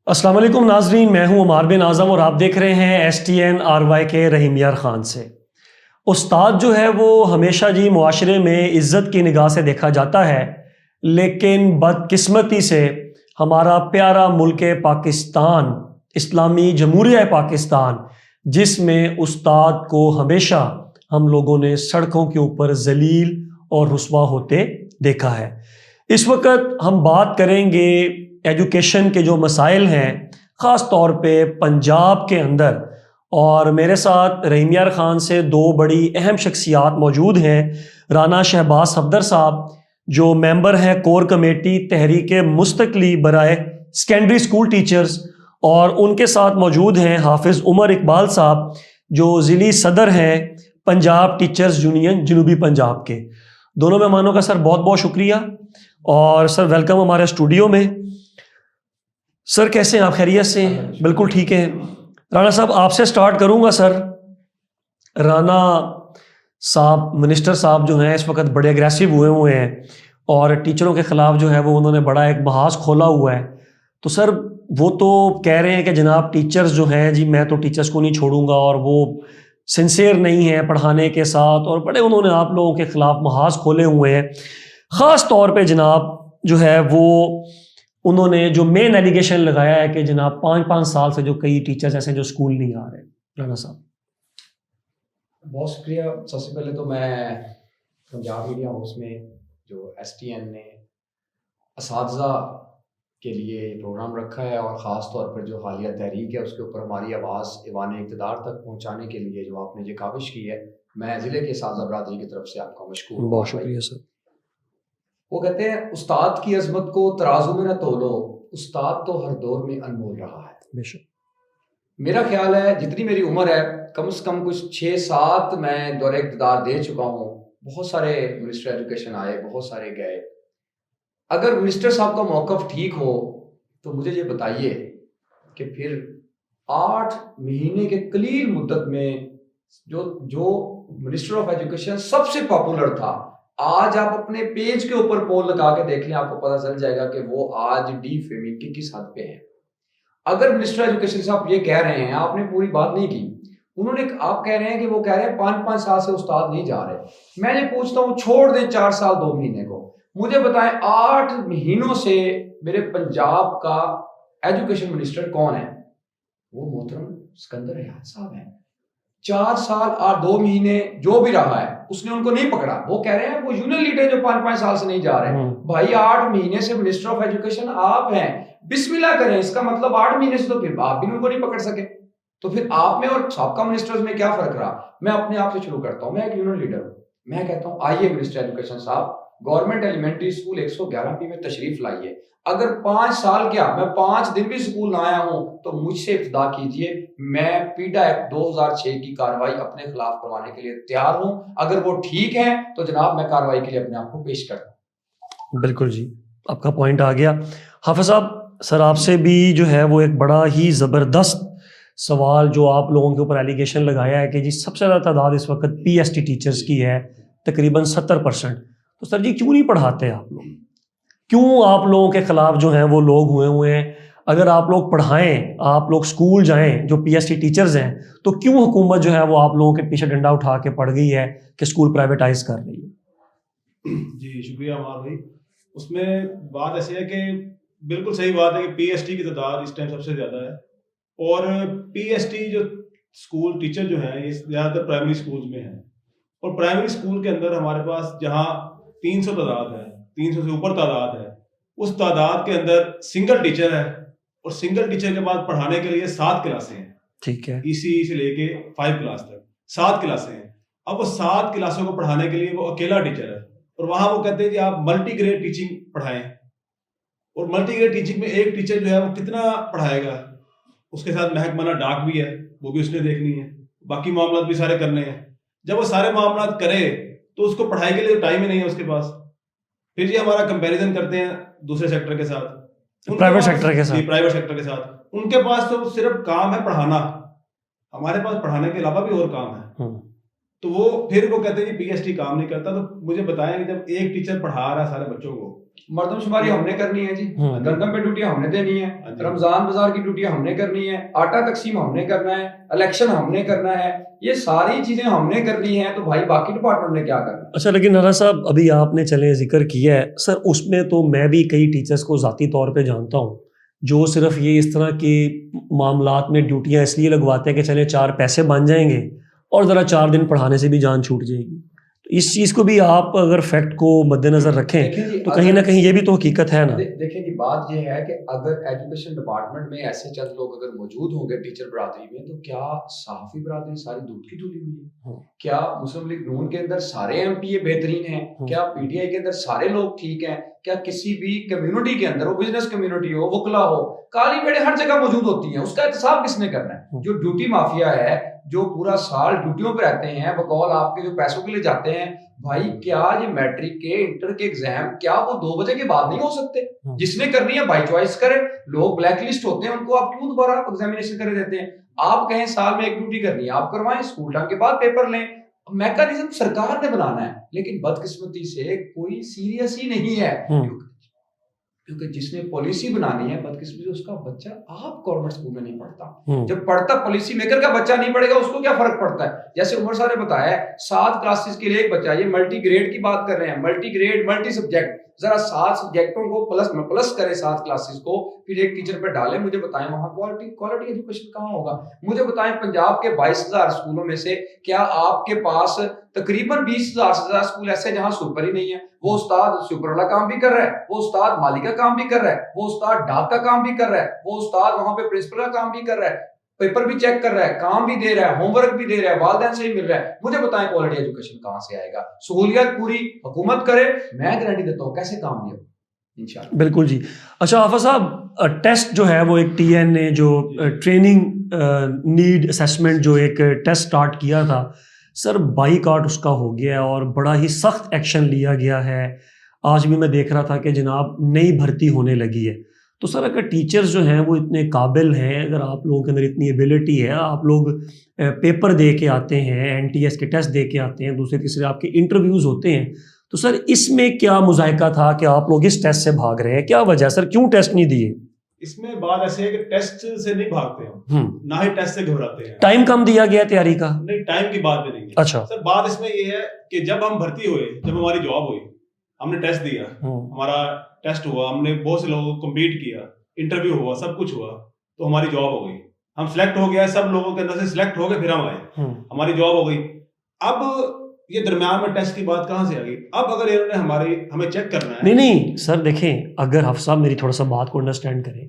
السلام علیکم ناظرین، میں ہوں عمار بن اعظم اور آپ دیکھ رہے ہیں STN RY کے رحیم یار خان سے۔ استاد جو ہے وہ ہمیشہ معاشرے میں عزت کی نگاہ سے دیکھا جاتا ہے، لیکن بدقسمتی سے ہمارا پیارا ملک پاکستان، اسلامی جمہوریہ پاکستان، جس میں استاد کو ہمیشہ ہم لوگوں نے سڑکوں کے اوپر ذلیل اور رسوا ہوتے دیکھا ہے۔ اس وقت ہم بات کریں گے ایجوکیشن کے جو مسائل ہیں، خاص طور پہ پنجاب کے اندر، اور میرے ساتھ رحیم یار خان سے دو بڑی اہم شخصیات موجود ہیں۔ رانا شہباز صفدر صاحب جو ممبر ہیں کور کمیٹی تحریک مستقلی برائے سیکنڈری اسکول ٹیچرز، اور ان کے ساتھ موجود ہیں حافظ عمر اقبال صاحب جو ضلعی صدر ہیں پنجاب ٹیچرز یونین جنوبی پنجاب کے۔ دونوں مہمانوں کا سر بہت بہت شکریہ، اور سر ویلکم ہمارے اسٹوڈیو میں۔ سر کیسے ہیں آپ؟ خیریت سے ہیں؟ بالکل ٹھیک ہے۔ رانا صاحب آپ سے سٹارٹ کروں گا۔ سر رانا صاحب، منسٹر صاحب جو ہیں اس وقت بڑے اگریسو ہوئے ہیں اور ٹیچروں کے خلاف جو ہے وہ انہوں نے بڑا ایک محاذ کھولا ہوا ہے۔ تو سر وہ تو کہہ رہے ہیں کہ جناب ٹیچرز جو ہیں میں تو ٹیچرز کو نہیں چھوڑوں گا، اور وہ سنسیئر نہیں ہیں پڑھانے کے ساتھ، اور بڑے انہوں نے آپ لوگوں کے خلاف محاذ کھولے ہوئے ہیں۔ خاص طور پہ جناب جو ہے وہ انہوں نے جو مین ایلیگیشن لگایا ہے کہ جناب 5 سال سے جو کئی ٹیچرز ایسے جو اسکول نہیں آ رہے۔ رانا صاحب بہت شکریہ۔ سب سے پہلے تو میں پنجاب میڈیا ہاؤس میں جو STN نے اساتذہ کے لیے یہ پروگرام رکھا ہے، اور خاص طور پر جو حالیہ تحریک ہے اس کے اوپر ہماری آواز ایوان اقتدار تک پہنچانے کے لیے جو آپ نے یہ کاوش کی ہے، میں ضلع کے اساتذہ برادری کی طرف سے آپ کا مشکور ہوں۔ بہت شکریہ سر۔ وہ کہتے ہیں استاد کی عظمت کو ترازو میں نہ تولو، استاد تو ہر دور میں انمول رہا ہے۔ بے شک۔ میرا خیال ہے جتنی میری عمر ہے کم از کم کچھ 6-7 میں دور اقتدار دے چکا ہوں۔ بہت سارے منسٹر ایجوکیشن آئے، بہت سارے گئے۔ اگر منسٹر صاحب کا موقف ٹھیک ہو تو مجھے یہ بتائیے کہ پھر 8 مہینے کے قلیل مدت میں جو منسٹر آف ایجوکیشن سب سے پاپولر تھا، آج آپ اپنے پیج کے اوپر پول لگا کے دیکھ لیں، آپ کو پتہ چل جائے گا کہ وہ آج ڈی فیمنگ کی کس حد پہ ہے۔ اگر منسٹر ایجوکیشن صاحب یہ کہہ رہے ہیں، آپ نے پوری بات نہیں کی، انہوں نے آپ کہہ رہے ہیں کہ وہ کہہ رہے ہیں 5 سال سے استاد نہیں جا رہے۔ میں یہ پوچھتا ہوں چھوڑ دیں 4 سال 2 مہینے کو، مجھے بتائیں 8 مہینوں سے میرے پنجاب کا ایجوکیشن منسٹر کون ہے؟ وہ محترم سکندر حیات صاحب ہیں۔ 4 سال اور 2 مہینے جو بھی رہا ہے اس نے ان کو نہیں پکڑا۔ وہ کہہ رہے ہیں وہ یونین لیڈر جو 5 سال سے نہیں جا رہے ہیں۔ بھائی 8 مہینے سے منسٹر آف ایجوکیشن آپ ہیں، بسم اللہ کریں۔ اس کا مطلب 8 مہینے سے تو پھر آپ بھی ان کو نہیں پکڑ سکے، تو پھر آپ میں اور سابقہ منسٹرز میں کیا فرق رہا؟ میں اپنے آپ سے شروع کرتا ہوں، میں ایک یونین لیڈر ہوں۔ میں کہتا ہوں آئیے منسٹر ایجوکیشن صاحب گورنمنٹ ایلیمنٹری اسکول 111 میں تشریف لائیے۔ اگر 5 سال کیا میں 5 دن بھی اسکول نہ آیا ہوں تو مجھ سے ابتدا کیجئے، میں پیڈا ایکٹ 2006 کی کارروائی اپنے خلاف کروانے کے لیے تیار ہوں۔ اگر وہ ٹھیک ہے تو جناب میں کارروائی کے لیے اپنے آپ کو پیش کرتا ہوں۔ بالکل جی، آپ کا پوائنٹ آ گیا۔ حافظ صاحب سر آپ سے بھی جو ہے وہ ایک بڑا ہی زبردست سوال جو آپ لوگوں کے اوپر ایلیگیشن لگایا ہے کہ جی سب سے زیادہ تعداد اس وقت PST ٹیچرز کی ہے، تقریباً 70%۔ تو سر جی کیوں نہیں پڑھاتے آپ لوگ؟ کیوں آپ لوگوں کے خلاف جو ہیں وہ لوگ ہوئے ہیں؟ اگر آپ لوگ پڑھائیں، آپ لوگ سکول جائیں جو PST ٹیچرز ہیں، تو کیوں حکومت جو ہے وہ آپ لوگوں کے پیچھے ڈنڈا اٹھا کے پڑ گئی ہے کہ سکول پرائیویٹائز کر رہی ہے؟ جی شکریہ عمار بھائی۔ اس میں بات ایسی ہے کہ بالکل صحیح بات ہے کہ PST کی تعداد اس ٹائم سب سے زیادہ ہے، اور PST جو اسکول ٹیچر جو ہیں یہ زیادہ تر پرائمری اسکولز میں ہیں، اور پرائمری اسکول کے اندر ہمارے پاس جہاں 300 تعداد ہے، 300 سے اوپر تعداد ہے، اس تعداد کے اندر سنگل ٹیچر ہے، اور سنگل ٹیچر کے بعد پڑھانے کے لیے 7 کلاسیں ہیں۔ ٹھیک ہے، ECE سے لے کے 5 کلاس تک 7 کلاسیں ہیں۔ اب وہ 7 کلاسوں کو پڑھانے کے لیے وہ اکیلا ٹیچر ہے، اور وہاں وہ کہتے ہیں کہ آپ ملٹی گریڈ ٹیچنگ پڑھائیں، اور ملٹی گریڈ ٹیچنگ میں ایک ٹیچر جو ہے وہ کتنا پڑھائے گا؟ اس کے ساتھ محکمہ ڈاک بھی ہے، وہ بھی اس نے دیکھنی ہے، باقی معاملات بھی سارے کرنے ہیں۔ جب وہ سارے معاملات کرے تو اس کو پڑھائی کے لیے ٹائم ہی نہیں ہے اس کے پاس۔ پھر یہ ہمارا کمپیریزن کرتے ہیں دوسرے سیکٹر کے ساتھ، پرائیویٹ سیکٹر کے ساتھ، پرائیویٹ سیکٹر کے ساتھ۔ ان کے پاس تو صرف کام ہے پڑھانا، ہمارے پاس پڑھانے کے علاوہ بھی اور کام ہے۔ تو وہ پھر وہ کہتے ہیں جی PST کام نہیں کرتا. تو مجھے بتائیں کہ جب ایک ٹیچر پڑھا رہا ہے سارے بچوں کو, مردم شماری ہم نے کرنی ہے جی, گندم پہ ڈیوٹیاں ہم نے دینی ہے, رمضان بازار کی ڈیوٹیاں ہم نے کرنی ہے, آٹا تقسیم ہم نے کرنا ہے, الیکشن ہم نے کرنا ہے, یہ ساری چیزیں ہم نے کرنی ہیں, تو بھائی باقی ڈپارٹمنٹ نے کیا کرنا ہے؟ اچھا, لیکن رانا صاحب ابھی آپ نے چلے ذکر کیا ہے سر, اس میں تو میں بھی کئی ٹیچرز کو ذاتی طور پہ جانتا ہوں جو صرف یہ اس طرح کے معاملات میں ڈیوٹیاں اس لیے لگواتے ہیں کہ چلے 4 پیسے بن جائیں گے اور ذرا 4 دن پڑھانے سے بھی جان چھوٹ جائے گی. تو اس چیز کو بھی آپ اگر فیکٹ کو مد نظر رکھیں تو کہیں نہ کہیں یہ بھی تو حقیقت ہے نا. دیکھیں جی, بات یہ ہے کہ اگر ایجوکیشن ڈپارٹمنٹ میں ایسے چند لوگ اگر موجود ہوں گے ٹیچر برادری میں, تو کیا صحافی برادری ساری دودھ کی دھلی ہوئی ہے؟ کیا مسلم لیگ نون کے اندر سارے MPA بہترین ہیں؟ کیا PTI کے اندر سارے لوگ ٹھیک ہیں؟ کیا کسی بھی کمیونٹی کے اندر, وہ بزنس کمیونٹی ہو, وکلا ہو, کالی بھیڑیں ہر جگہ موجود ہوتی ہیں, اس کا احتساب کس نے کرنا ہے؟ جو ڈیوٹی مافیا ہے, جو پورا سال ڈیوٹیوں پہ رہتے ہیں بقول آپ کے, جو پیسوں کے لیے جاتے ہیں, بھائی کیا یہ میٹرک کے انٹر کے ایگزام کیا وہ 2 بجے کے بعد نہیں ہو سکتے؟ جس نے کرنی ہے بائی چوائس کرے. لوگ بلیک لسٹ ہوتے ہیں, ان کو آپ کیوں دوبارہ ایگزامینیشن کرے دیتے ہیں؟ آپ کہیں سال میں ایک ڈیوٹی کرنی ہے, آپ کروائیں, اسکول ٹائم کے بعد پیپر لیں. میکانزم سرکار نے بنانا ہے, لیکن بدقسمتی سے کوئی سیریس ہی نہیں ہے, کیونکہ جس نے پالیسی بنانی ہے بدقسمتی سے اس کا بچہ آپ گورنمنٹ اسکول میں نہیں پڑھتا. جب پڑھتا پالیسی میکر کا بچہ نہیں پڑھے گا, اس کو کیا فرق پڑتا ہے؟ جیسے عمر صاحب نے بتایا 7 کلاسز کے لیے ایک بچہ, یہ ملٹی گریڈ کی بات کر رہے ہیں, ملٹی گریڈ ملٹی سبجیکٹ, ذرا 7 سبجیکٹوں کو پلس کرے 7 کلاسز کو, پھر ایک ٹیچر پہ ڈالیں. مجھے بتائیں وہاں کوالٹی ایجوکیشن کہاں ہوگا؟ مجھے بتائیں پنجاب کے 22,000 اسکولوں میں سے کیا آپ کے پاس تقریباً 20,000 سے زیادہ اسکول ایسے جہاں سپر ہی نہیں ہے؟ وہ استاد سپر والا کام بھی کر رہا ہے, وہ استاد مالی کا کام بھی کر رہا ہے, وہ استاد ڈاک کا کام بھی کر رہا ہے, وہ استاد وہاں پہ پرنسپل کا کام بھی کر رہا ہے, پیپر بھی چیک کر رہا ہے, کام بھی دے رہا ہے, ہوم ورک بھی دے رہا ہے, والدین سے ہی مل رہا ہے. مجھے بتائیں کوالٹی ایجوکیشن کہاں سے آئے گا؟ سہولیات پوری حکومت کرے, میں گارنٹی دیتا ہوں کیسے کام نہیں ہوگا انشاءاللہ. بالکل جی. اچھا حافظ صاحب, ٹیسٹ جو ہے وہ ایک TNA جو ٹریننگ نیڈ اسیسمنٹ جو ایک ٹیسٹ سٹارٹ کیا تھا سر, بائیکاٹ اس کا ہو گیا اور بڑا ہی سخت ایکشن لیا گیا ہے. آج بھی میں دیکھ رہا تھا کہ جناب نئی بھرتی ہونے لگی ہے. تو سر اگر ٹیچرز جو ہیں وہ اتنے قابل ہیں, اگر آپ لوگوں کے اندر اتنی ایبلٹی ہے, آپ لوگ پیپر دے کے آتے ہیں, NTS کے ٹیسٹ دے کے آتے ہیں, دوسرے تیسرے آپ کے انٹرویوز ہوتے ہیں, تو سر اس میں کیا مذائقہ تھا کہ آپ لوگ اس ٹیسٹ سے بھاگ رہے ہیں؟ کیا وجہ سر, کیوں ٹیسٹ نہیں دیے؟ اس میں بات ایسے ہے کہ ٹیسٹ سے نہیں بھاگتے ہم, نہ ہی ٹیسٹ سے گھبراتے ہیں. ٹائم کم دیا گیا تیاری کا؟ نہیں, ٹائم کی بات بھی نہیں ہے. اچھا سر بات اس میں یہ ہے کہ جب ہم بھرتی ہوئے, جب ہماری جاب ہوئی, ہم نے ٹیسٹ دیا, ہمارا ٹیسٹ ہوا, ہم نے بہت سے لوگوں کو کمپیٹ کیا, انٹرویو ہوا, سب کچھ ہوا, تو ہماری جاب ہو گئی, ہم سلیکٹ ہو گیا, سب لوگوں کے اندر سے سلیکٹ ہو گئے, پھر ہم آئے, ہماری جاب ہو گئی. اب یہ درمیان میں ٹیسٹ کی بات کہاں سے آ گئی؟ اب اگر انہوں نے ہمیں چیک کرنا ہے. نہیں سر دیکھیں, اگر حفظ صاحب میری تھوڑا سا بات کو انڈرسٹینڈ کریں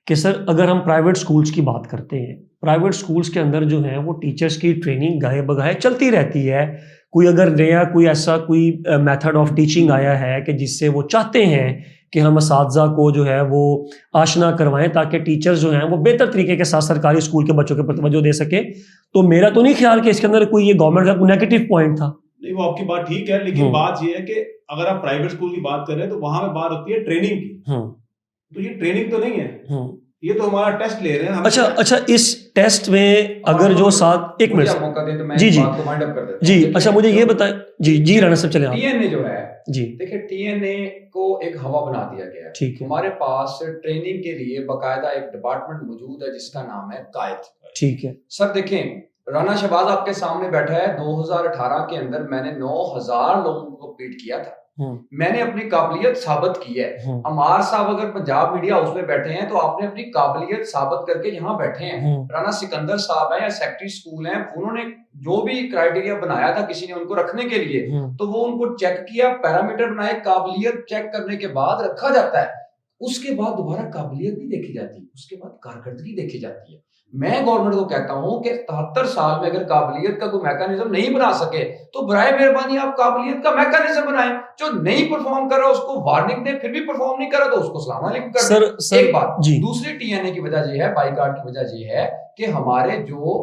کہ سر اگر ہم پرائیویٹ سکولز کی بات کرتے ہیں, پرائیویٹ سکولز کے اندر جو ہیں وہ ٹیچرز کی ٹریننگ گاہے بگاہے چلتی رہتی ہے. کوئی اگر نیا کوئی ایسا کوئی میتھڈ آف ٹیچنگ آیا ہے کہ جس سے وہ چاہتے ہیں کہ ہم اساتذہ کو جو ہے وہ آشنا کروائیں تاکہ ٹیچرز جو ہیں وہ بہتر طریقے کے ساتھ سرکاری اسکول کے بچوں کے پر توجہ دے سکیں, تو میرا تو نہیں خیال کہ اس کے اندر کوئی یہ گورنمنٹ کا کوئی نیگیٹو پوائنٹ تھا. نہیں, وہ آپ کی بات ٹھیک ہے, لیکن بات یہ ہے کہ اگر آپ پرائیویٹ اسکول کی بات کر رہے ہیں تو وہاں پہ بات ہوتی ہے ٹریننگ کی, تو یہ ٹریننگ تو نہیں ہے, یہ تو ہمارا ٹیسٹ لے رہے ہیں. اچھا اس ٹیسٹ میں اگر جو ساتھ ایک منٹ جی اچھا مجھے یہ بتائیں. جی رانا صاحب چلیں. TNA جو ہے جی دیکھیں, TNA کو ایک ہوا بنا دیا گیا ہے. ہمارے پاس ٹریننگ کے لیے باقاعدہ ایک ڈپارٹمنٹ موجود ہے جس کا نام ہے قائد. ٹھیک ہے سر دیکھیں, رانا شہباز آپ کے سامنے بیٹھا ہے, 2018 کے اندر میں نے 9,000 لوگوں کو پیٹ کیا تھا, میں نے اپنی قابلیت ثابت کی ہے. عمار صاحب اگر پنجاب میڈیا ہاؤس میں بیٹھے ہیں تو آپ نے اپنی قابلیت ثابت کر کے یہاں بیٹھے ہیں. رانا سکندر صاحب ہیں یا سیکٹری سکول ہیں, انہوں نے جو بھی کرائٹیریا بنایا تھا کسی نے ان کو رکھنے کے لیے, تو وہ ان کو چیک کیا, پیرامیٹر بنائے, قابلیت چیک کرنے کے بعد رکھا جاتا ہے. اس کے بعد دوبارہ قابلیت نہیں دیکھی جاتی, اس کے بعد کارکردگی دیکھی جاتی ہے. میں گورنمنٹ کو کہتا ہوں کہ 73 سال میں اگر قابلیت کا کوئی میکانزم نہیں بنا سکے تو برائے مہربانی آپ قابلیت کا میکانزم بنائیں. جو نہیں پرفارم کر رہا اس کو وارننگ دیں, پھر بھی پرفارم نہیں کر رہا تو اس کو السلام علیکم کر دیں. ایک بات. دوسری TNA کی وجہ یہ ہے, بائیکاٹ کی وجہ یہ ہے کہ ہمارے جو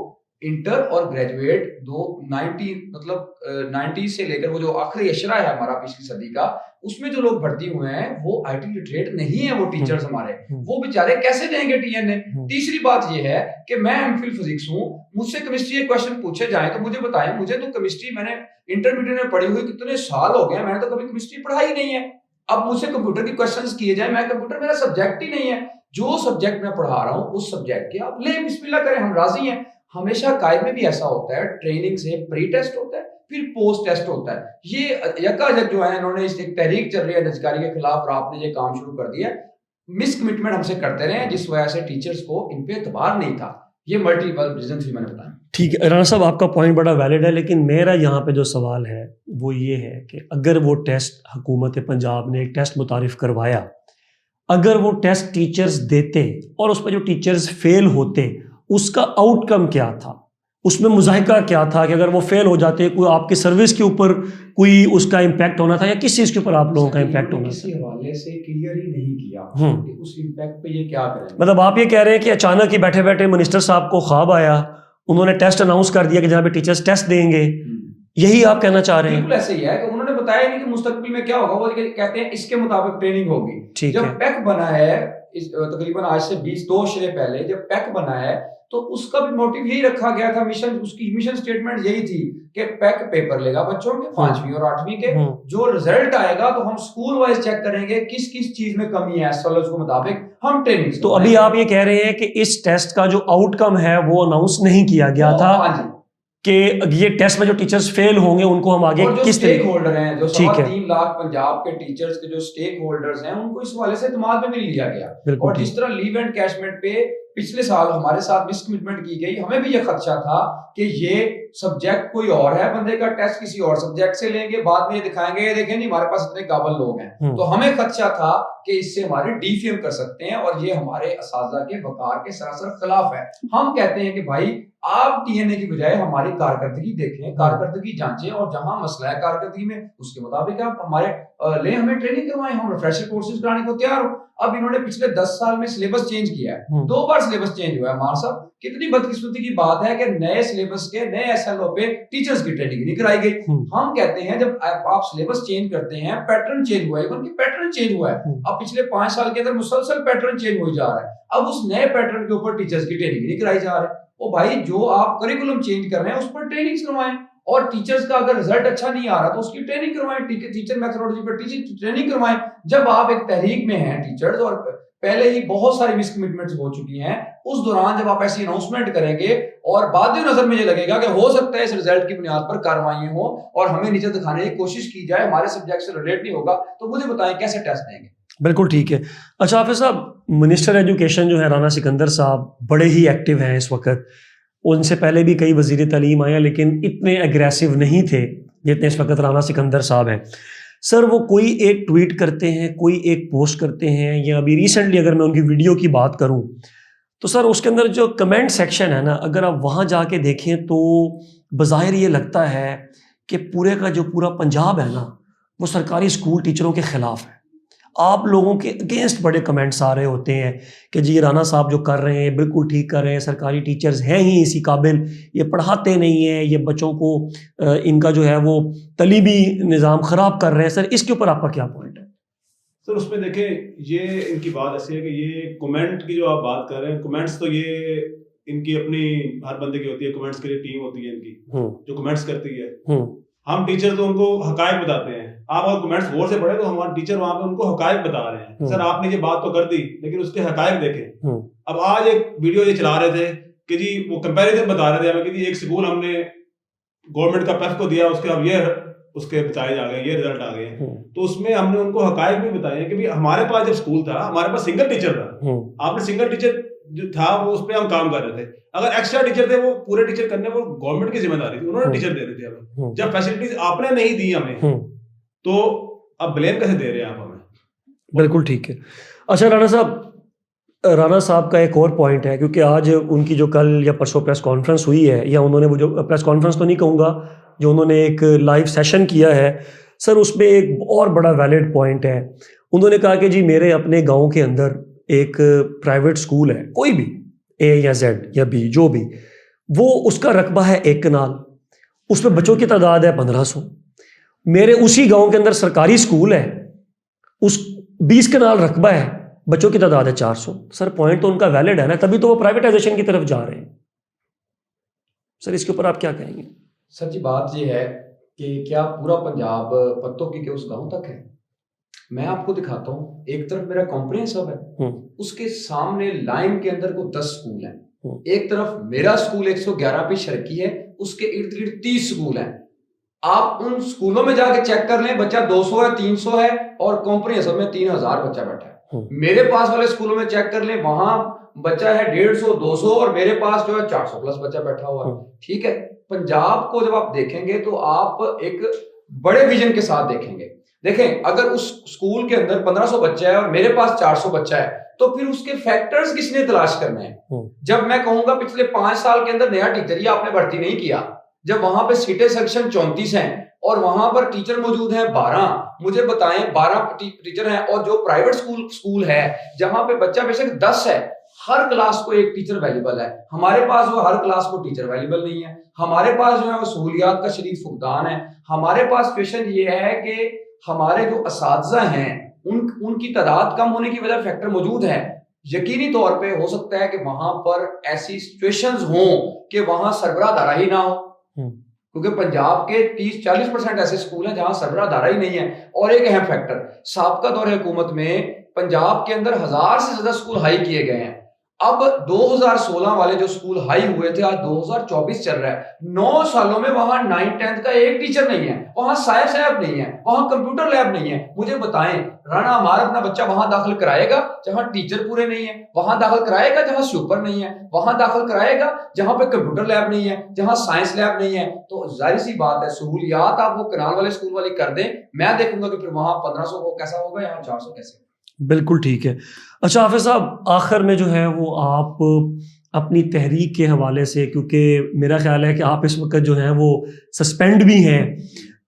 انٹر اور گریجویٹ دو 90 سے لے کر وہ جو آخری اشرہ ہے ہمارا پچھلی صدی کا، اس میں جو لوگ بھرتی ہوئے ہیں وہ آئی ٹی لٹریٹ نہیں ہیں، وہ ٹیچرز ہمارے، وہ بیچارے کیسے دیں گے ٹی این اے؟ تیسری بات یہ ہے کہ میں ایم فل فزکس ہوں، مجھ سے کیمسٹری کے کوشچن پوچھے جائیں تو مجھے بتائیں، مجھے تو کیمسٹری میں نے انٹرمیڈیٹ میں پڑھی ہوئی کتنے سال ہو گئے، میں نے تو کبھی کیمسٹری پڑھائی نہیں ہے۔ اب مجھ سے کمپیوٹر کے کوشچنز کیے جائیں، میں کمپیوٹر میرا سبجیکٹ ہی نہیں ہے، جو سبجیکٹ میں پڑھا رہا ہوں اس سبجیکٹ کے آپ لیں، بسم اللہ کریں، ہم راضی ہیں۔ ہمیشہ قائد میں بھی ایسا ہوتا ہے، ٹریننگ سے پری ٹیسٹ ہوتا ہے پھر پوسٹ ٹیسٹ ہوتا ہے۔ یہ یکا جو ہے انہوں نے اس ایک تحریک چل رہی ہے نجکاری کے خلاف اور آپ نے یہ کام شروع کر دیا ہے، مس کمٹمنٹ ہم سے کرتے رہے ہیں جس وجہ سے ٹیچرز کو ان پہ اعتبار نہیں تھا۔ یہ ملٹیپل ریزنز بھی میں نے بتایا۔ ٹھیک ہے رانا صاحب، آپ کا پوائنٹ بڑا ویلڈ ہے، لیکن میرا یہاں پہ جو سوال ہے وہ یہ ہے کہ اگر وہ ٹیسٹ حکومت پنجاب نے ایک ٹیسٹ متعارف کروایا، اگر وہ ٹیسٹ ٹیچرز دیتے اور اس پہ جو ٹیچرز فیل ہوتے، اس کا آؤٹ کم کیا تھا، اس میں مذائقہ کیا تھا کہ اگر وہ فیل ہو جاتے کوئی آپ کی سروس کے اوپر کوئی اس کا امپیکٹ ہونا تھا یا کس چیز کے اوپر آپ لوگوں کا امپیکٹ ہونا تھا؟ کسی حوالے سے کلیئر ہی نہیں کیا کہ اس امپیکٹ پہ یہ کیا کریں۔ مطلب آپ یہ کہہ رہے ہیں کہ اچانک ہی بیٹھے بیٹھے منسٹر صاحب کو خواب آیا، انہوں نے ٹیسٹ اناؤنس کر دیا کہ جناب ٹیچرز ٹیسٹ دیں گے، یہی آپ کہنا چاہ رہے ہیں؟ بالکل ایسے ہی ہے کہ انہوں نے بتایا نہیں کہ مستقبل میں کیا ہوگا، وہ کہتے ہیں اس کے مطابق ٹریننگ ہوگی۔ جب پیک بنا ہے تقریباً آج سے 22 شرے پہلے جب پیک بنا ہے تو اس کا بھی موٹیو یہی رکھا گیا تھا، مشن اس کی مشن سٹیٹمنٹ یہی تھی کہ پیک پیپر لے گا بچوں کے 5ویں اور 8ویں کے، جو رزلٹ آئے گا تو ہم سکول وائز چیک کریں گے کس کس چیز میں کمی ہے، سولوز کے مطابق ہم ٹریننگ۔ تو ابھی آپ یہ کہہ رہے ہیں کہ اس ٹیسٹ کا جو آؤٹ کم ہے وہ اناؤنس نہیں کیا گیا تھا کہ یہ ٹیسٹ میں جو ٹیچرز فیل ہوں گے ان کو ہم آگے کس طرح، سٹیک ہولڈر ہیں جو 3 لاکھ پنجاب کے ٹیچرز کے جو سٹیک ہولڈرز ہیں ان کو اس حوالے سے اعتماد میں بھی لیا گیا۔ اور جس طرح لیو اینڈ کیشمنٹ پہ پچھلے سال ہمارے ساتھ مس کمٹمنٹ کی گئی، ہمیں بھی یہ خدشہ تھا کہ یہ سبجیکٹ کوئی اور ہے، بندے کا ٹیسٹ کسی اور سبجیکٹ سے لیں گے، بعد میں یہ دکھائیں گے یہ دیکھیں نہیں ہمارے پاس اتنے قابل لوگ ہیں، تو ہمیں خدشہ تھا کہ اس سے ہمارے ڈی فیم کر سکتے ہیں اور یہ ہمارے اساتذہ کے وقار کے سراسر خلاف ہے۔ ہم کہتے ہیں کہ بھائی آپ ٹی این اے کی بجائے ہماری کارکردگی دیکھیں، کارکردگی جانچیں اور جہاں مسئلہ ہے کارکردگی میں اس کے مطابق آپ ہمارے لیں، ہمیں ٹریننگ کروائیں، ہم ریفریشر کورسز کرانے کو تیار ہوں۔ اب انہوں نے پچھلے 10 سال میں سلیبس چینج کیا ہے، 2 بار سلیبس چینج ہوا ہے۔ ہمارا صاحب کتنی بدقسمتی کی بات ہے کہ نئے سلیبس کے نئے ایس ایل او پہ ٹیچرز کی ٹریننگ نہیں کرائی گئی۔ ہم کہتے ہیں جب آپ سلیبس چینج کرتے ہیں پیٹرن چینج ہوا ہے، ان کی پیٹرن چینج ہوا ہے، اب پچھلے 5 سال کے اندر مسلسل پیٹرن چینج ہوئی جا رہا ہے، اب اس نئے پیٹرن کے اوپر ٹیچرز کی ٹریننگ نہیں کرائی جا رہی۔ او بھائی جو آپ کریکولم چینج کر رہے ہیں اس پر ٹریننگ کروائیں، اور ٹیچرز کا اگر رزلٹ اچھا نہیں آ رہا تو اس کی ٹریننگ کروائیں، ٹیچر میتھڈولوجی پر ٹریننگ کروائیں۔ جب آپ ایک تحریک میں ہیں ٹیچرز اور پہلے ہی بہت ساری مس کمٹمنٹس ہو چکی ہیں، اس دوران جب آپ ایسی اناؤنسمنٹ کریں گے اور بعد نظر میں یہ لگے گا کہ ہو سکتا ہے اس رزلٹ کی بنیاد پر کارروائیاں ہوں اور ہمیں نیچے دکھانے کی کوشش کی جائے، ہمارے سبجیکٹ سے ریلیٹ نہیں ہوگا، تو مجھے بتائیں کیسے ٹیسٹ دیں گے؟ بالکل ٹھیک ہے۔ اچھا حافظ صاحب، منسٹر ایجوکیشن جو ہے رانا سکندر صاحب بڑے ہی ایکٹیو ہیں اس وقت، ان سے پہلے بھی کئی وزیر تعلیم آئے لیکن اتنے اگریسو نہیں تھے جتنے اس وقت رانا سکندر صاحب ہیں۔ سر وہ کوئی ایک ٹویٹ کرتے ہیں، کوئی ایک پوسٹ کرتے ہیں، یا ابھی ریسنٹلی اگر میں ان کی ویڈیو کی بات کروں تو سر اس کے اندر جو کمنٹ سیکشن ہے نا، اگر آپ وہاں جا کے دیکھیں تو بظاہر یہ لگتا ہے کہ پورے کا جو پورا پنجاب ہے نا وہ سرکاری اسکول ٹیچروں کے خلاف ہے، آپ لوگوں کے اگینسٹ بڑے کمنٹس آ رہے ہوتے ہیں کہ جی رانا صاحب جو کر رہے ہیں بالکل ٹھیک کر رہے ہیں، سرکاری ٹیچرز ہیں ہی اسی قابل، یہ پڑھاتے نہیں ہیں، یہ بچوں کو ان کا جو ہے وہ تعلیمی نظام خراب کر رہے ہیں۔ سر اس کے اوپر آپ کا کیا پوائنٹ ہے؟ سر اس میں دیکھیں یہ ان کی بات ایسی ہے کہ یہ کومنٹ کی جو آپ بات کر رہے ہیں، کومنٹس تو یہ ان کی اپنی ہر بندے کی ہوتی ہے، کومنٹس کے لیے ٹیم ہوتی ہے ان کی جو کومنٹس کرتی ہے۔ ہم ٹیچر تو ان کو حقائق بتاتے ہیں، آپ اگر کومنٹس غور سے پڑھیں تو ہمارے ٹیچر وہاں پہ ان کو حقائق بتا رہے ہیں۔ سر آپ نے یہ بات تو کر دی لیکن اس کے حقائق دیکھیں۔ اب آج ایک ویڈیو یہ چلا رہے تھے کہ جی وہ کمپیریزن بتا رہے تھے ہمیں کہ جی ایک سکول ہم نے گورنمنٹ کا پیف کو دیا، اس کے اب یہ اس کے بتائے جا گئے، یہ رزلٹ آ گئے ہیں، تو اس میں ہم نے ان کو حقائق بھی بتائے ہیں کہ بھی ہمارے پاس جب سکول تھا ہمارے پاس سنگل ٹیچر تھا، آپ نے سنگل ٹیچر جو تھا وہ اس پہ ہم کام کر رہے تھے، اگر ایکسٹرا ٹیچر تھے وہ پورے ٹیچر کرنے وہ گورنمنٹ کی ذمہ داری تھی، انہوں نے ٹیچر دے رہے تھے ہمیں، جب فیسلٹیز آپ نے نہیں دی ہمیں تو اب بلیم کیسے دے رہے ہیں آپ ہمیں؟ بالکل ٹھیک ہے۔ اچھا رانا صاحب کا ایک اور پوائنٹ ہے، کیونکہ آج ان کی جو کل یا پرسوں پریس کانفرنس ہوئی ہے، یا انہوں نے وہ جو پریس کانفرنس تو نہیں کہوں گا، جو انہوں نے ایک لائیو سیشن کیا ہے سر، اس میں ایک اور بڑا ویلڈ پوائنٹ ہے۔ انہوں نے کہا کہ جی میرے اپنے گاؤں کے اندر ایک پرائیویٹ اسکول ہے، کوئی بھی، اے یا زیڈ یا بی جو بھی، وہ اس کا رقبہ ہے 1 کنال, اس میں بچوں کی تعداد ہے 1500. میرے اسی گاؤں کے اندر سرکاری اسکول ہے, اس 20 کنال رقبہ ہے, بچوں کی تعداد ہے 400. سر پوائنٹ تو ان کا ویلڈ ہے نا, تبھی تو وہ پرائیویٹائزیشن کی طرف جا رہے ہیں. سر اس کے اوپر آپ کیا کہیں گے؟ سر جی بات یہ ہے کہ کیا پورا پنجاب پتوں کی کہ اس گاؤں تک ہے؟ میں آپ کو دکھاتا ہوں, ایک طرف میرا کمپریہنسو ہے, اس کے سامنے لائن کے اندر کو 10 سکول ہیں, ایک طرف میرا سکول 111 پہ شرکی ہے, اس کے ارد گرد 30 سکول ہیں. آپ ان سکولوں میں جا کے چیک کر لیں, بچہ 200 ہے 300 ہے, اور کمپریہنسو میں 3000 بچہ بیٹھا ہے. میرے پاس والے سکولوں میں چیک کر لیں, وہاں بچہ ہے 150 200, اور میرے پاس جو ہے 400 پلس بچہ بیٹھا ہوا ہے. ٹھیک ہے, پنجاب کو جب آپ دیکھیں گے تو آپ ایک بڑے ویژن کے ساتھ دیکھیں گے. دیکھیں اگر اس اسکول کے اندر 1500 بچہ ہے اور میرے پاس 400 بچہ ہے, تو پھر اس کے فیکٹرز کس نے تلاش کرنے ہیں؟ جب میں کہوں گا پچھلے 5 سال کے اندر نیا ٹیچر ہی آپ نے بھرتی نہیں کیا, جب وہاں پہ سیٹیں سیکشن 34 ہیں اور وہاں پر ٹیچر موجود ہیں 12, مجھے بتائیں 12 ٹیچر ہیں, اور جو پرائیویٹ اسکول ہے جہاں پہ بچہ بے شک 10 ہے, ہر کلاس کو ایک ٹیچر ویلیبل ہے. ہمارے پاس جو ہر کلاس کو ٹیچر ویلیبل نہیں ہے, ہمارے پاس جو ہے وہ سہولیات کا شدید فقدان ہے. ہمارے پاس سچویشن یہ ہے کہ ہمارے جو اساتذہ ہیں ان کی تعداد کم ہونے کی وجہ فیکٹر موجود ہے. یقینی طور پہ ہو سکتا ہے کہ وہاں پر ایسی سچویشنز ہوں کہ وہاں سربراہ دارا ہی نہ ہو, کیونکہ پنجاب کے 30-40% ایسے سکول ہیں جہاں سربراہ دارا ہی نہیں ہے. اور ایک اہم فیکٹر, سابقہ دور حکومت میں پنجاب کے اندر 1000 سے زیادہ سکول ہائی کیے گئے ہیں. اب 2016 والے جو سکول ہائی ہوئے تھے, آج 2024 چل رہا ہے, 9 سالوں میں وہاں 9th-10th کا ایک ٹیچر نہیں ہے, وہاں سائنس لیب نہیں ہے, وہاں کمپیوٹر لیب نہیں ہے. مجھے بتائیں رانا ہمارا اپنا بچہ وہاں داخل کرائے گا جہاں ٹیچر پورے نہیں ہیں, وہاں داخل کرائے گا جہاں سپر نہیں ہے, وہاں داخل کرائے گا جہاں پہ کمپیوٹر لیب نہیں ہے, جہاں سائنس لیب نہیں ہے. تو ظاہر سی بات ہے سہولیات آپ وہ کنال والے سکول والے کر دیں, میں دیکھوں گا کہ پھر وہاں 1500 کو کیسا ہوگا, یہاں 400 کیسے. بالکل ٹھیک ہے. اچھا حافظ صاحب, آخر میں جو ہے وہ آپ اپنی تحریک کے حوالے سے, کیونکہ میرا خیال ہے کہ آپ اس وقت جو ہیں وہ سسپینڈ بھی ہیں,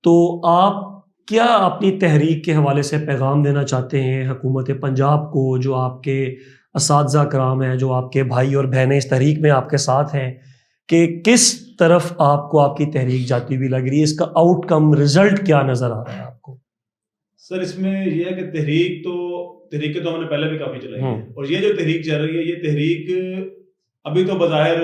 تو آپ کیا اپنی تحریک کے حوالے سے پیغام دینا چاہتے ہیں حکومت پنجاب کو, جو آپ کے اساتذہ کرام ہیں, جو آپ کے بھائی اور بہنیں اس تحریک میں آپ کے ساتھ ہیں, کہ کس طرف آپ کو آپ کی تحریک جاتی ہوئی لگ رہی ہے, اس کا آؤٹ کم رزلٹ کیا نظر آ رہا ہے آپ کو؟ سر اس میں یہ ہے کہ تحریکیں تو ہم نے پہلے بھی کافی چلائی ہیں, اور یہ جو تحریک چل رہی ہے یہ تحریک ابھی تو بظاہر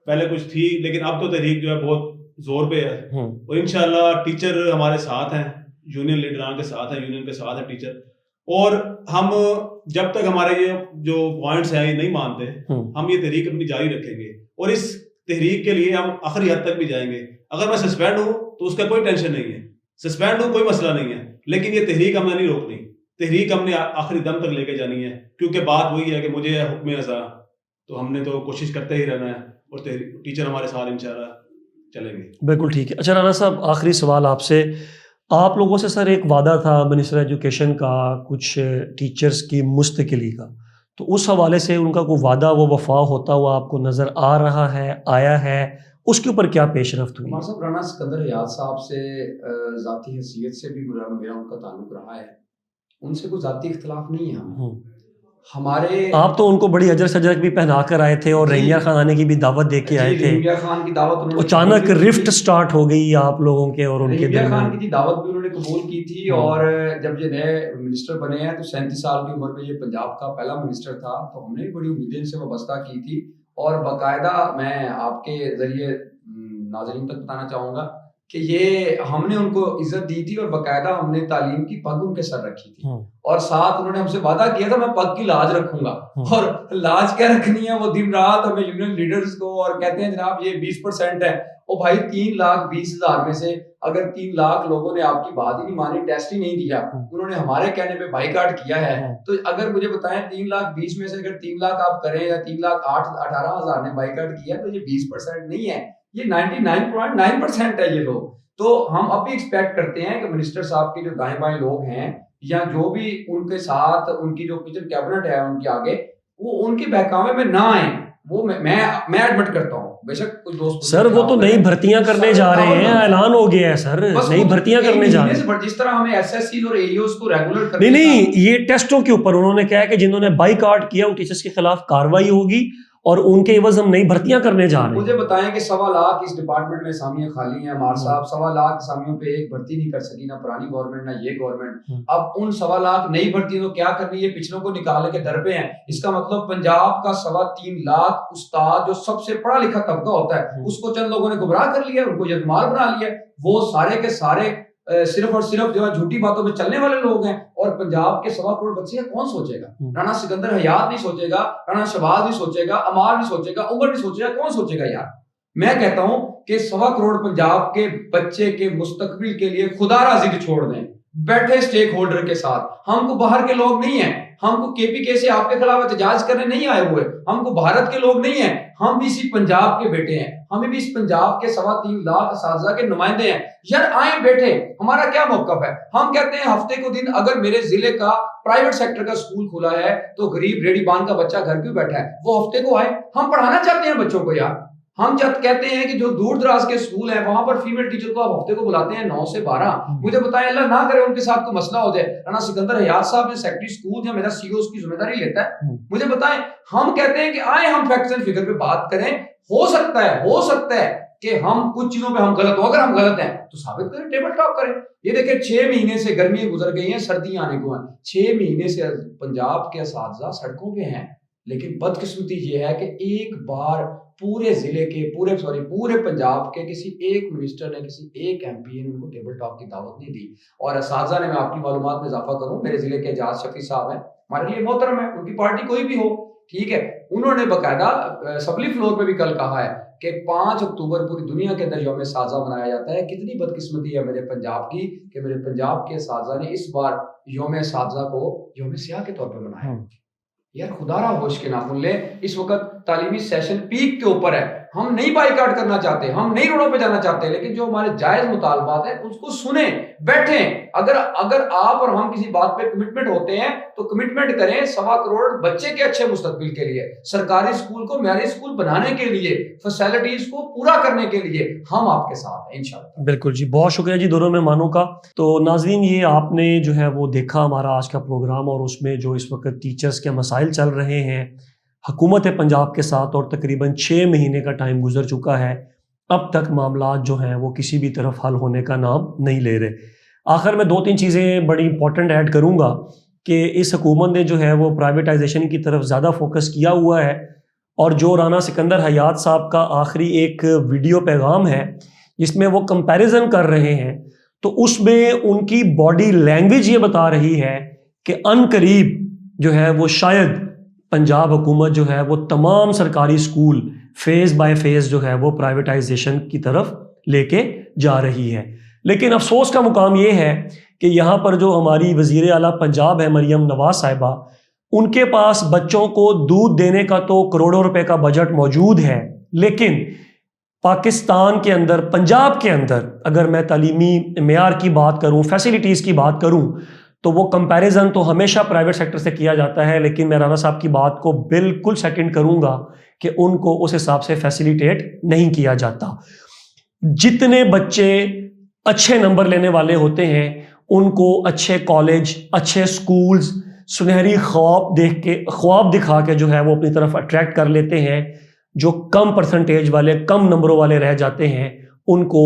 پہلے کچھ تھی, لیکن اب تو تحریک جو ہے بہت زور پہ ہے, اور انشاءاللہ ٹیچر ہمارے ساتھ ہیں, یونین لیڈران کے ساتھ ہیں, یونین کے ساتھ ہیں ٹیچر, اور ہم جب تک ہمارے یہ جو پوائنٹس ہیں یہ نہیں مانتے, ہم یہ تحریک اپنی جاری رکھیں گے, اور اس تحریک کے لیے ہم آخری حد تک بھی جائیں گے. اگر میں سسپینڈ ہوں تو اس کا کوئی ٹینشن نہیں ہے, سسپینڈ ہوں کوئی مسئلہ نہیں ہے, لیکن یہ تحریک ہم نے نہیں روکنی, تحریک ہم نے آخری دم تک لے کے جانی ہے, کیونکہ بات وہی ہے کہ مجھے حکم ازا, تو ہم نے تو کوشش کرتے ہی رہنا ہے, اور ٹیچر ہمارے ساتھ انشاءاللہ چلیں گے. بالکل ٹھیک ہے. اچھا رانا صاحب, آخری سوال آپ سے, آپ لوگوں سے سر ایک وعدہ تھا منسٹر ایجوکیشن کا کچھ ٹیچرز کی مستقلی کا, تو اس حوالے سے ان کا کوئی وعدہ وہ وفا ہوتا ہوا آپ کو نظر آ رہا ہے, آیا ہے, اس کے اوپر کیا پیش رفت ہوئی؟ ہمارے صاحب رانا سکندر حیات صاحب سے ذاتی حیثیت سے بھی میرا ان کا تعلق رہا ہے, ان سے کوئی ذاتی اختلاف نہیں ہے. ہمارے آپ تو ان کو بڑی اجر سجر بھی پہنا کر آئے تھے, اور رحیم یار خان آنے کی بھی دعوت دے کے آئے تھے. رحیم یار خان کی دعوت اچانک رفٹ سٹارٹ ہو گئی آپ لوگوں کے اور ان کے رحیم یار درمیان. خان کی دعوت بھی انہوں نے قبول کی تھی, اور جب یہ نئے منسٹر بنے ہیں تو 37 سال کی عمر میں یہ پنجاب کا پہلا منسٹر تھا, تو ہم نے بڑی امیدیں ان سے وابستہ کی تھی, اور باقاعدہ میں آپ کے ذریعے ناظرین تک بتانا چاہوں گا کہ یہ ہم نے ان کو عزت دی تھی, اور باقاعدہ ہم نے تعلیم کی پگ ان کے سر رکھی تھی, اور ساتھ انہوں نے ہم سے وعدہ کیا تھا میں پگ کی لاج رکھوں گا, اور لاج کیا رکھنی ہے, وہ دن رات ہمیں یونین لیڈرز کو, اور کہتے ہیں جناب یہ 20% ہے, او بھائی 3,20,000 میں سے اگر 3 لاکھ لوگوں نے آپ کی بات ہی نہیں مانی, ٹیسٹ ہی نہیں دیا, انہوں نے ہمارے کہنے پہ بائیکاٹ کیا ہے, تو اگر مجھے بتائیں 3,20,000 میں سے اگر 3 لاکھ آپ کریں یا 3,18,000 نے بائیکاٹ کیا, تو یہ 20% نہیں ہے, یہ 99.9% ہے یہ لوگ. تو ہم اب بھی ایکسپیکٹ کرتے ہیں کہ منسٹر صاحب کے جو دائیں بائیں لوگ ہیں, یا جو بھی ان کے ساتھ ان کی جو کچن کیبنٹ ہے ان کے آگے, وہ ان کے بہکاوے میں نہ آئیں. وہ میں ایڈمٹ کرتا ہوں, بے شک کچھ دوست سر وہ تو نئی بھرتیاں کرنے جا رہے ہیں, اعلان ہو گیا ہے سر, نئی بھرتیاں کرنے جا رہے ہیں. جس طرح ہمیں ایس ایس سیز اور اے ای اوز کو ریگولر کرنے نہیں, یہ ٹیسٹوں کے اوپر انہوں نے کہا کہ جنہوں نے بائیکاٹ کیا ان ٹیچرز کے خلاف کاروائی ہوگی, اور ان کے عوض ہم نئی بھرتیاں کرنے جا رہے ہیں. مجھے بتائیں کہ 1.25 لاکھ اس ڈپارٹمنٹ میں اسامیاں خالی ہیں. ہمارے صاحب 1.25 لاکھ اسامیوں پہ ایک بھرتی نہیں کر سکی, نہ پرانی گورنمنٹ نہ یہ گورنمنٹ. اب ان 1.25 لاکھ نئی بھرتی تو کیا کرنی ہے, پچھلوں کو نکالے کے در پہ ہیں. اس کا مطلب پنجاب کا 3.25 لاکھ استاد جو سب سے پڑھا لکھا طبقہ ہوتا ہے اس کو چند لوگوں نے گمراہ کر لیا, ان کو یرغمال بنا لیا. وہ سارے کے سارے صرف اور صرف جو ہے جھوٹی باتوں پہ چلنے والے لوگ ہیں. اور پنجاب کے 1.25 کروڑ بچے کون سوچے گا؟ رانا سکندر حیات نہیں سوچے گا, رانا شہباز نہیں سوچے گا, عمار نہیں سوچے گا, عمر نہیں سوچے گا, کون سوچے گا یار؟ میں کہتا ہوں کہ 1.25 کروڑ پنجاب کے بچے کے مستقبل کے لیے خدا را ذکر چھوڑ دیں, بیٹھے سٹیک ہولڈر کے ساتھ. ہم کو باہر کے لوگ نہیں ہیں, ہم کو کے پی کے سے آپ کے خلاف احتجاج کرنے نہیں آئے ہوئے, ہم کو بھارت کے لوگ نہیں ہیں, ہم بھی اسی پنجاب کے بیٹے ہیں, ہمیں بھی اس پنجاب کے 3.25 لاکھ اساتذہ کے نمائندے ہیں. یار آئیں بیٹھے, ہمارا کیا موقف ہے؟ ہم کہتے ہیں ہفتے کو دن اگر میرے ضلع کا پرائیویٹ سیکٹر کا اسکول کھلا ہے تو غریب ریڈی بان کا بچہ گھر کیوں بیٹھا ہے, وہ ہفتے کو آئے. ہم پڑھانا چاہتے ہیں بچوں کو یار. ہم جب کہتے ہیں کہ جو دور دراز کے اسکول ہیں وہاں پر فیمیل ٹیچر کو آپ ہفتے کو بلاتے ہیں 9 سے 12. مجھے بتائیں اللہ نہ کرے ان کے ساتھ کوئی مسئلہ ہو جائے, رانا سکندر حیات صاحب نے سیکٹری اسکول یا میرا سی او اس کی ذمہ داری لیتا ہے. مجھے بتائیں, ہم کہتے ہیں کہ آئیں ہم فیکٹس اینڈ فگر پہ بات کریں. ہو سکتا ہے کہ ہم کچھ چیزوں پہ ہم غلط ہو, اگر ہم غلط ہیں تو ثابت کریں, ٹیبل ٹاک کریں. یہ دیکھیں 6 مہینے سے گرمی گزر گئی ہیں, سردیاں آنے کو ہیں. 6 مہینے سے پنجاب کے اساتذہ سڑکوں پہ ہیں. لیکن بدقسمتی یہ ہے کہ ایک بار پورے ضلع کے پورے پنجاب کے کسی ایک منسٹر نے, کسی ایک ایم پی نے ان کو ٹیبل ٹاک کی دعوت نہیں دی. اور اساتذہ نے, میں آپ کی معلومات میں اضافہ کروں, میرے ضلع کے اعجاز شفیع صاحب ہیں, ہمارے لیے محترم ہے, ان کی پارٹی کوئی بھی ہو, ٹھیک ہے, انہوں نے باقاعدہ اسمبلی فلور پہ بھی کل کہا ہے کہ 5 اکتوبر پوری دنیا کے اندر یوم اساتذہ منایا جاتا ہے. کتنی بدقسمتی ہے میرے پنجاب کی کہ میرے پنجاب کے اساتذہ نے اس بار یوم اساتذہ کو یوم سیاہ کے طور پہ منایا. یار خدا را ہوش کے ناخن لیں. اس وقت تعلیمی سیشن پیک کے اوپر ہے, ہم نہیں بائیکاٹ کرنا چاہتے, ہم نہیں روڈوں پہ جانا چاہتے, لیکن جو ہمارے جائز مطالبات ہیں اس کو سنیں, بیٹھیں. اگر آپ اور ہم کسی بات پہ کمٹمنٹ ہوتے ہیں تو کمٹمنٹ کریں 1.25 کروڑ بچے کے اچھے مستقبل کے لیے, سرکاری اسکول کو معیاری اسکول بنانے کے لیے, فیسلٹیز کو پورا کرنے کے لیے ہم آپ کے ساتھ ہیں انشاءاللہ. بالکل جی, بہت شکریہ جی دونوں مہمانوں کا. تو ناظرین, یہ آپ نے جو ہے وہ دیکھا ہمارا آج کا پروگرام, اور اس میں جو اس وقت ٹیچرز کے مسائل چل رہے ہیں حکومت پنجاب کے ساتھ, اور تقریباً 6 مہینے کا ٹائم گزر چکا ہے, اب تک معاملات جو ہیں وہ کسی بھی طرف حل ہونے کا نام نہیں لے رہے. آخر میں 2-3 چیزیں بڑی امپورٹنٹ ایڈ کروں گا کہ اس حکومت نے جو ہے وہ پرائیویٹائزیشن کی طرف زیادہ فوکس کیا ہوا ہے, اور جو رانا سکندر حیات صاحب کا آخری ایک ویڈیو پیغام ہے جس میں وہ کمپیریزن کر رہے ہیں, تو اس میں ان کی باڈی لینگویج یہ بتا رہی ہے کہ ان قریب جو ہے وہ شاید پنجاب حکومت جو ہے وہ تمام سرکاری اسکول فیز بائی فیز جو ہے وہ پرائیویٹائزیشن کی طرف لے کے جا رہی ہے. لیکن افسوس کا مقام یہ ہے کہ یہاں پر جو ہماری وزیر اعلیٰ پنجاب ہے مریم نواز صاحبہ, ان کے پاس بچوں کو دودھ دینے کا تو کروڑوں روپے کا بجٹ موجود ہے, لیکن پاکستان کے اندر, پنجاب کے اندر اگر میں تعلیمی معیار کی بات کروں, فیسلٹیز کی بات کروں, تو وہ کمپیریزن تو ہمیشہ پرائیویٹ سیکٹر سے کیا جاتا ہے. لیکن میں رانا صاحب کی بات کو بالکل سیکنڈ کروں گا کہ ان کو اس حساب سے فیسیلیٹیٹ نہیں کیا جاتا. جتنے بچے اچھے نمبر لینے والے ہوتے ہیں ان کو اچھے کالج, اچھے سکولز, سنہری خواب دکھا کے جو ہے وہ اپنی طرف اٹریکٹ کر لیتے ہیں. جو کم پرسنٹیج والے, کم نمبروں والے رہ جاتے ہیں, ان کو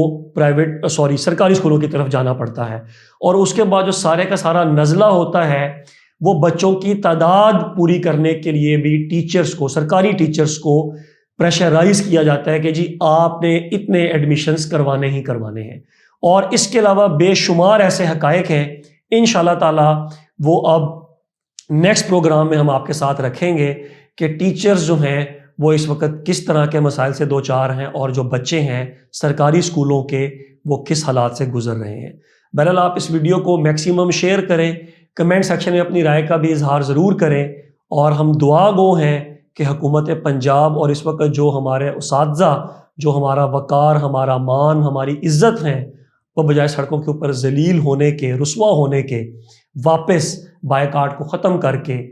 سرکاری اسکولوں کی طرف جانا پڑتا ہے. اور اس کے بعد جو سارے کا سارا نزلہ ہوتا ہے وہ بچوں کی تعداد پوری کرنے کے لیے بھی ٹیچرز کو, سرکاری ٹیچرز کو پریشرائز کیا جاتا ہے کہ جی آپ نے اتنے ایڈمیشنز کروانے ہی کروانے ہیں. اور اس کے علاوہ بے شمار ایسے حقائق ہیں, انشاءاللہ تعالی وہ اب نیکسٹ پروگرام میں ہم آپ کے ساتھ رکھیں گے کہ ٹیچرز جو ہیں وہ اس وقت کس طرح کے مسائل سے دوچار ہیں, اور جو بچے ہیں سرکاری اسکولوں کے وہ کس حالات سے گزر رہے ہیں. بہرحال آپ اس ویڈیو کو میکسیمم شیئر کریں, کمنٹ سیکشن میں اپنی رائے کا بھی اظہار ضرور کریں, اور ہم دعا گو ہیں کہ حکومت پنجاب اور اس وقت جو ہمارے اساتذہ, جو ہمارا وقار, ہمارا مان, ہماری عزت ہیں, وہ بجائے سڑکوں کے اوپر ذلیل ہونے کے, رسوا ہونے کے, واپس بائیکاٹ کو ختم کر کے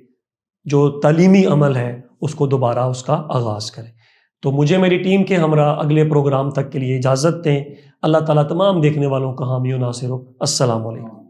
جو تعلیمی عمل ہے اس کو دوبارہ اس کا آغاز کریں. تو مجھے میری ٹیم کے ہمراہ اگلے پروگرام تک کے لیے اجازت دیں. اللہ تعالیٰ تمام دیکھنے والوں کا حامی و ناصر ہو. السلام علیکم.